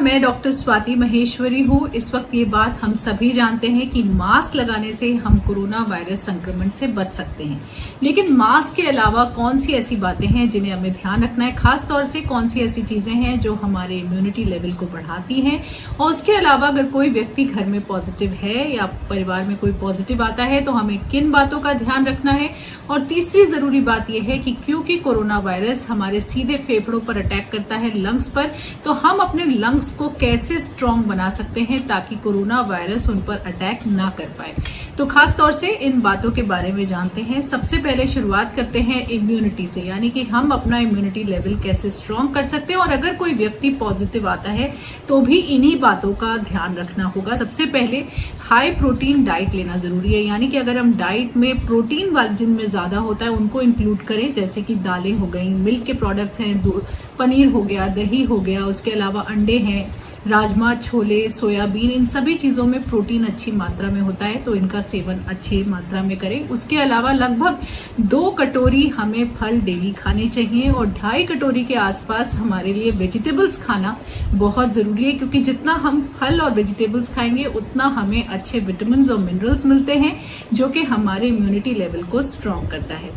मैं डॉक्टर स्वाति महेश्वरी हूँ। इस वक्त ये बात हम सभी जानते हैं कि मास्क लगाने से हम कोरोना वायरस संक्रमण से बच सकते हैं, लेकिन मास्क के अलावा कौन सी ऐसी बातें हैं जिन्हें हमें ध्यान रखना है, खास तौर से कौन सी ऐसी चीजें हैं जो हमारे इम्यूनिटी लेवल को बढ़ाती हैं। और उसके अलावा अगर कोई व्यक्ति घर में पॉजिटिव है या परिवार में कोई पॉजिटिव आता है तो हमें किन बातों का ध्यान रखना है। और तीसरी जरूरी बात यह है कि क्योंकि कोरोना वायरस हमारे सीधे फेफड़ों पर अटैक करता है, लंग्स पर, तो हम अपने लंग्स को कैसे स्ट्रांग बना सकते हैं ताकि कोरोना वायरस उन पर अटैक ना कर पाए। तो खास तौर से इन बातों के बारे में जानते हैं। सबसे पहले शुरुआत करते हैं इम्यूनिटी से, यानी कि हम अपना इम्यूनिटी लेवल कैसे स्ट्रांग कर सकते हैं। और अगर कोई व्यक्ति पॉजिटिव आता है तो भी इन्हीं बातों का ध्यान रखना होगा। सबसे पहले हाई प्रोटीन डाइट लेना जरूरी है, यानी कि अगर हम डाइट में प्रोटीन वाले जिनमें ज्यादा होता है उनको इंक्लूड करें, जैसे कि दालें हो गई, मिल्क के प्रोडक्ट्स हैं, पनीर हो गया, दही हो गया, उसके अलावा अंडे हैं, राजमा, छोले, सोयाबीन, इन सभी चीजों में प्रोटीन अच्छी मात्रा में होता है, तो इनका सेवन अच्छी मात्रा में करें। उसके अलावा लगभग 2 कटोरी हमें फल डेली खाने चाहिए और 2.5 कटोरी के आसपास हमारे लिए वेजिटेबल्स खाना बहुत जरूरी है, क्योंकि जितना हम फल और वेजिटेबल्स खाएंगे उतना हमें अच्छे विटामिन और मिनरल्स मिलते हैं जो कि हमारे इम्यूनिटी लेवल को स्ट्रांग करता है।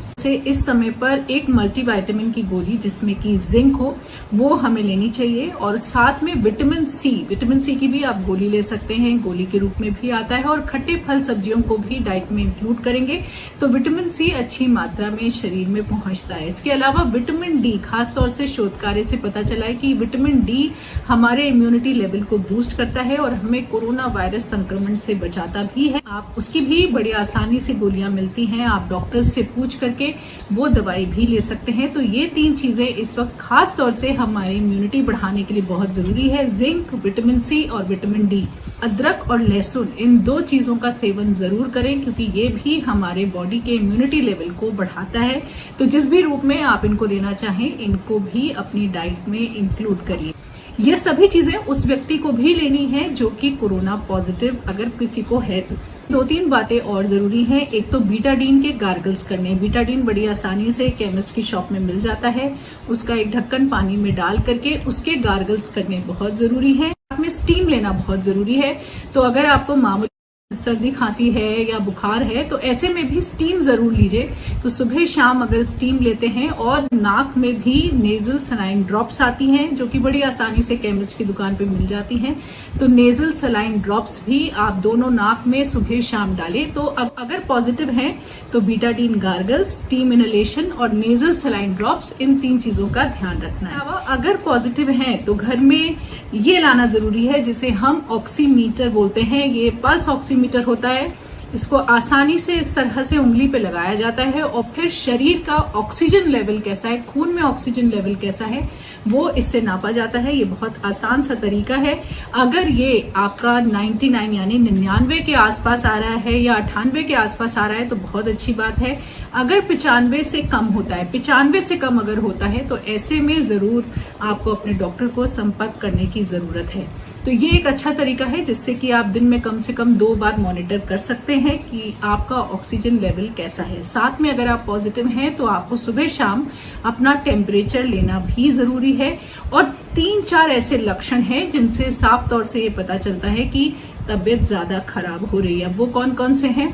इस समय पर एक मल्टीविटामिन की गोली जिसमें कि जिंक हो वो हमें लेनी चाहिए, और साथ में विटामिन सी की भी आप गोली ले सकते हैं, गोली के रूप में भी आता है। और खट्टे फल सब्जियों को भी डाइट में इंक्लूड करेंगे तो विटामिन सी अच्छी मात्रा में शरीर में पहुंचता है। इसके अलावा विटामिन डी, खासतौर से शोध कार्य से पता चला है कि विटामिन डी हमारे इम्यूनिटी लेवल को बूस्ट करता है और हमें कोरोना वायरस संक्रमण से बचाता भी है। आप उसकी भी बड़ी आसानी से गोलियां मिलती हैं, आप डॉक्टर से पूछ करके वो दवाई भी ले सकते हैं। तो ये 3 चीजें इस वक्त खास तौर से हमारी इम्यूनिटी बढ़ाने के लिए बहुत जरूरी है, जिंक, विटामिन सी और विटामिन डी। अदरक और लहसुन, इन 2 चीजों का सेवन जरूर करें क्योंकि ये भी हमारे बॉडी के इम्यूनिटी लेवल को बढ़ाता है। तो जिस भी रूप में आप इनको लेना चाहें, इनको भी अपनी डाइट में इंक्लूड करिए। ये सभी चीजें उस व्यक्ति को भी लेनी है जो कि कोरोना पॉजिटिव अगर किसी को है तो। 2-3 बातें और जरूरी हैं। एक तो बीटाडीन के गार्गल्स करने। बीटाडीन बड़ी आसानी से केमिस्ट की शॉप में मिल जाता है, उसका एक ढक्कन पानी में डाल करके उसके गार्गल्स करने बहुत जरूरी है। साथ में स्टीम लेना बहुत जरूरी है। तो अगर आपको मामूली सर्दी खांसी है या बुखार है तो ऐसे में भी स्टीम जरूर लीजिए। तो सुबह शाम अगर स्टीम लेते हैं, और नाक में भी नेजल सलाइन ड्रॉप्स आती हैं जो कि बड़ी आसानी से केमिस्ट की दुकान पे मिल जाती हैं, तो नेजल सलाइन ड्रॉप्स भी आप दोनों नाक में सुबह शाम डालें। तो अगर पॉजिटिव हैं तो बीटाडीन गार्गल्स, स्टीम इनहेलेशन और नेजल सलाइन ड्रॉप्स, इन 3 चीजों का ध्यान रखना है। अगर पॉजिटिव हैं तो घर में ये लाना जरूरी है जिसे हम ऑक्सीमीटर बोलते हैं। ये पल्स ऑक्सीमीटर होता है, इसको आसानी से इस तरह से उंगली पे लगाया जाता है और फिर शरीर का ऑक्सीजन लेवल कैसा है, खून में ऑक्सीजन लेवल कैसा है, वो इससे नापा जाता है। ये बहुत आसान सा तरीका है। अगर ये आपका 99 यानी 99 के आसपास आ रहा है या 98 के आसपास आ रहा है तो बहुत अच्छी बात है। अगर 95 से कम होता है, 95 से कम अगर होता है तो ऐसे में जरूर आपको अपने डॉक्टर को संपर्क करने की जरूरत है। तो ये एक अच्छा तरीका है जिससे कि आप दिन में कम से कम 2 बार मॉनिटर कर सकते हैं कि आपका ऑक्सीजन लेवल कैसा है। साथ में अगर आप पॉजिटिव हैं तो आपको सुबह शाम अपना टेम्परेचर लेना भी जरूरी है। और 3-4 ऐसे लक्षण हैं जिनसे साफ तौर से ये पता चलता है कि तबीयत ज्यादा खराब हो रही है। वो कौन कौन से हैं?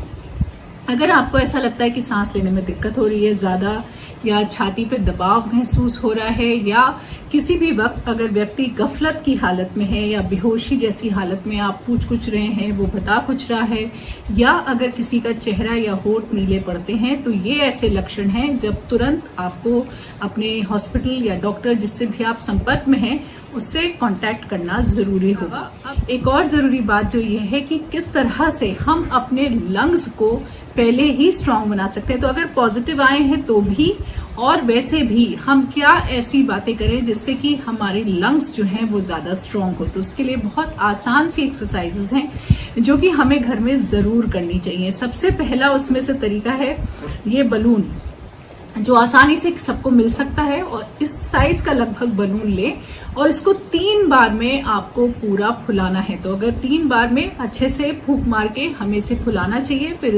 अगर आपको ऐसा लगता है कि सांस लेने में दिक्कत हो रही है ज्यादा, या छाती पे दबाव महसूस हो रहा है, या किसी भी वक्त अगर व्यक्ति गफलत की हालत में है या बेहोशी जैसी हालत में आप पूछ कुछ रहे हैं, वो बता कुछ रहा है, या अगर किसी का चेहरा या होंठ नीले पड़ते हैं, तो ये ऐसे लक्षण हैं जब तुरंत आपको अपने हॉस्पिटल या डॉक्टर जिससे भी आप संपर्क में हैं उससे कांटेक्ट करना जरूरी होगा। अब एक और जरूरी बात जो ये है कि किस तरह से हम अपने लंग्स को पहले ही स्ट्रांग बना सकते हैं। तो अगर पॉजिटिव आए हैं तो भी, और वैसे भी हम क्या ऐसी बातें करें जिससे कि हमारे लंग्स जो हैं वो ज्यादा स्ट्रांग हो। तो उसके लिए बहुत आसान सी एक्सरसाइजेस हैं जो कि हमें घर में जरूर करनी चाहिए। सबसे पहला उसमें से तरीका है ये बलून। जो आसानी से सबको मिल सकता है, और इस साइज का लगभग बलून ले और इसको 3 बार में आपको पूरा फुलाना है। तो अगर 3 बार में अच्छे से फूंक मार के हमें इसे फुलाना चाहिए। फिर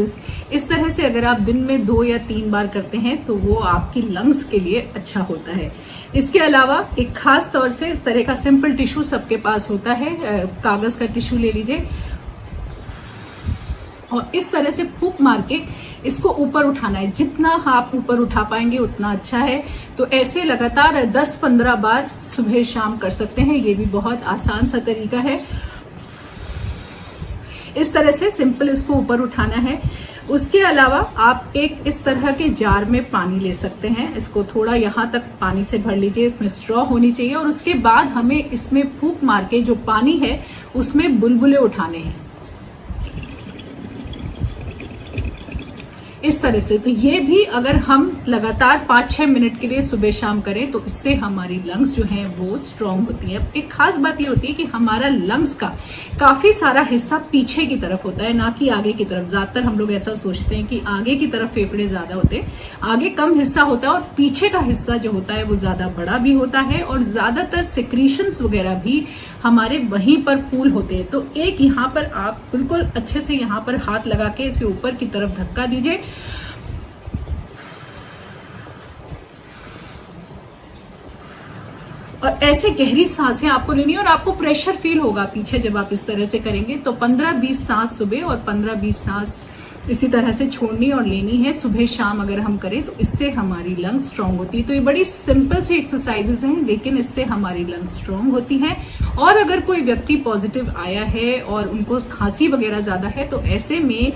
इस तरह से अगर आप दिन में 2 या 3 बार करते हैं तो वो आपकी लंग्स के लिए अच्छा होता है। इसके अलावा एक खास तौर से इस तरह का सिंपल टिश्यू सबके पास होता है, कागज का टिश्यू ले लीजिए और इस तरह से फूंक मार के इसको ऊपर उठाना है। जितना आप ऊपर उठा पाएंगे उतना अच्छा है। तो ऐसे लगातार 10-15 बार सुबह शाम कर सकते हैं। ये भी बहुत आसान सा तरीका है। इस तरह से सिंपल इसको ऊपर उठाना है। उसके अलावा आप एक इस तरह के जार में पानी ले सकते हैं। इसको थोड़ा यहां तक पानी से भर लीजिए, इसमें स्ट्रॉ होनी चाहिए और उसके बाद हमें इसमें फूंक मार के जो पानी है उसमें बुलबुले उठाने हैं इस तरह से। तो ये भी अगर हम लगातार 5-6 मिनट के लिए सुबह शाम करें तो इससे हमारी लंग्स जो हैं वो स्ट्रांग होती है। एक खास बात ये होती है कि हमारा लंग्स का काफी सारा हिस्सा पीछे की तरफ होता है, ना कि आगे की तरफ। ज्यादातर हम लोग ऐसा सोचते हैं कि आगे की तरफ फेफड़े ज्यादा होते हैं, आगे कम हिस्सा होता है और पीछे का हिस्सा जो होता है वो ज्यादा बड़ा भी होता है और ज्यादातर सिक्रीशंस वगैरह भी हमारे वहीं पर पूल होते हैं। तो एक यहाँ पर आप बिल्कुल अच्छे से यहाँ पर हाथ लगा के इसे ऊपर की तरफ धक्का दीजिए और ऐसे गहरी सांसें आपको लेनी है और आपको प्रेशर फील होगा पीछे जब आप इस तरह से करेंगे। तो 15-20 सांस सुबह और 15-20 सांस इसी तरह से छोड़नी और लेनी है। सुबह शाम अगर हम करें तो इससे हमारी लंग्स स्ट्रांग होती है। तो ये बड़ी सिंपल सी एक्सरसाइजेज हैं लेकिन इससे हमारी लंग्स स्ट्रांग होती हैं। और अगर कोई व्यक्ति पॉजिटिव आया है और उनको खांसी वगैरह ज्यादा है तो ऐसे में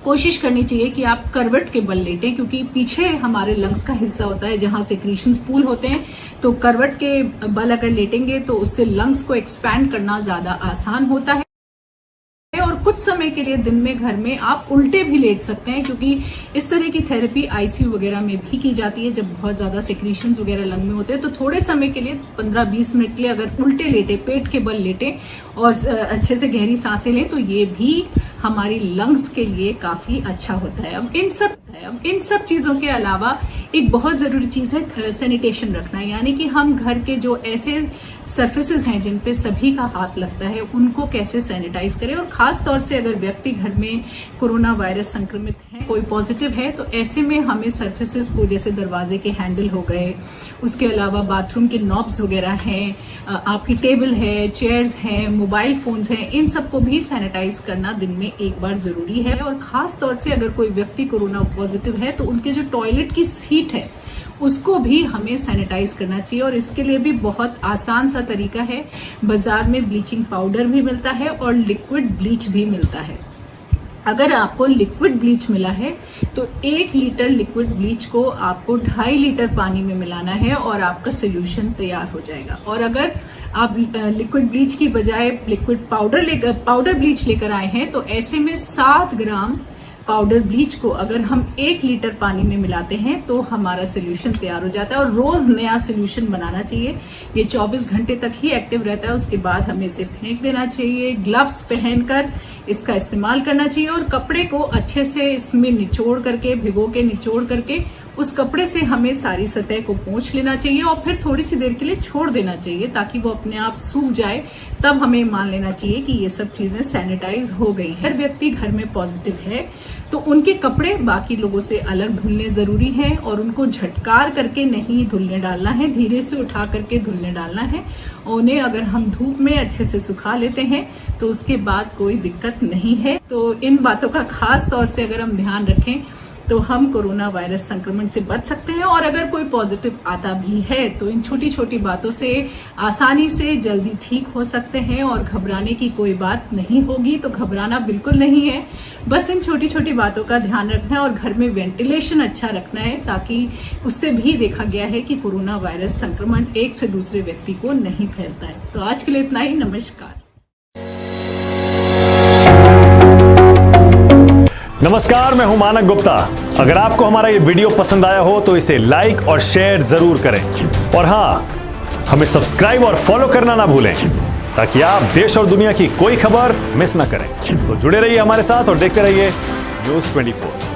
कोशिश करनी चाहिए कि आप करवट के बल लेटें, क्योंकि पीछे हमारे लंग्स का हिस्सा होता है जहां सिक्रीशंस पूल होते हैं। तो करवट के बल अगर लेटेंगे तो उससे लंग्स को एक्सपैंड करना ज्यादा आसान होता है। और कुछ समय के लिए दिन में घर में आप उल्टे भी लेट सकते हैं, क्योंकि इस तरह की थेरेपी आईसीयू वगैरह में भी की जाती है जब बहुत ज्यादा सिक्रीशंस वगैरह लंग में होते हैं। तो थोड़े समय के लिए 15-20 मिनट के लिए अगर उल्टे लेटे, पेट के बल लेटे और अच्छे से गहरी सांसें लें तो ये भी हमारी लंग्स के लिए काफी अच्छा होता है। अब इन सब चीजों के अलावा एक बहुत जरूरी चीज है सैनिटेशन रखना, यानी कि हम घर के जो ऐसे सरफेसेस हैं जिन पे सभी का हाथ लगता है उनको कैसे सैनिटाइज करें। और खास तौर से अगर व्यक्ति घर में कोरोना वायरस संक्रमित है, कोई पॉजिटिव है, तो ऐसे में हमें सरफेसेस को, जैसे दरवाजे के हैंडल हो गए, उसके अलावा बाथरूम के नॉब्स वगैरह हैं, आपकी टेबल है, चेयर्स हैं, मोबाइल फोन्स हैं, इन सबको भी सैनिटाइज करना दिन में एक बार जरूरी है। और खास तौर से अगर कोई व्यक्ति कोरोना पॉजिटिव है तो उनके जो टॉयलेट की सीट है उसको भी हमें सैनिटाइज करना चाहिए। और इसके लिए भी बहुत आसान सा तरीका है, बाजार में ब्लीचिंग पाउडर भी मिलता है और लिक्विड ब्लीच भी मिलता है। अगर आपको लिक्विड ब्लीच मिला है तो 1 लीटर लिक्विड ब्लीच को आपको 2.5 लीटर पानी में मिलाना है और आपका सोल्यूशन तैयार हो जाएगा। और अगर आप लिक्विड ब्लीच की बजाय लिक्विड पाउडर ब्लीच लेकर आए हैं तो ऐसे में 7 ग्राम पाउडर ब्लीच को अगर हम 1 लीटर पानी में मिलाते हैं तो हमारा सोल्यूशन तैयार हो जाता है। और रोज नया सोल्यूशन बनाना चाहिए। ये 24 घंटे तक ही एक्टिव रहता है, उसके बाद हमें इसे फेंक देना चाहिए। ग्लव्स पहनकर इसका इस्तेमाल करना चाहिए और कपड़े को अच्छे से इसमें निचोड़ करके, भिगो के निचोड़ करके उस कपड़े से हमें सारी सतह को पोंछ लेना चाहिए और फिर थोड़ी सी देर के लिए छोड़ देना चाहिए ताकि वो अपने आप सूख जाए। तब हमें मान लेना चाहिए कि ये सब चीजें सैनिटाइज हो गई हैं। हर व्यक्ति घर में पॉजिटिव है तो उनके कपड़े बाकी लोगों से अलग धुलने जरूरी है और उनको झटकार करके नहीं धुलने डालना है, धीरे से उठा करके धुलने डालना है। उन्हें अगर हम धूप में अच्छे से सुखा लेते हैं तो उसके बाद कोई दिक्कत नहीं है। तो इन बातों का खास तौर से अगर हम ध्यान रखें तो हम कोरोना वायरस संक्रमण से बच सकते हैं। और अगर कोई पॉजिटिव आता भी है तो इन छोटी छोटी बातों से आसानी से जल्दी ठीक हो सकते हैं और घबराने की कोई बात नहीं होगी। तो घबराना बिल्कुल नहीं है, बस इन छोटी छोटी बातों का ध्यान रखना है और घर में वेंटिलेशन अच्छा रखना है, ताकि उससे भी देखा गया है कि कोरोना वायरस संक्रमण एक से दूसरे व्यक्ति को नहीं फैलता है। तो आज के लिए इतना ही। नमस्कार। नमस्कार, मैं हूं मानक गुप्ता। अगर आपको हमारा ये वीडियो पसंद आया हो तो इसे लाइक और शेयर जरूर करें और हाँ, हमें सब्सक्राइब और फॉलो करना ना भूलें ताकि आप देश और दुनिया की कोई खबर मिस ना करें। तो जुड़े रहिए हमारे साथ और देखते रहिए न्यूज़ 24।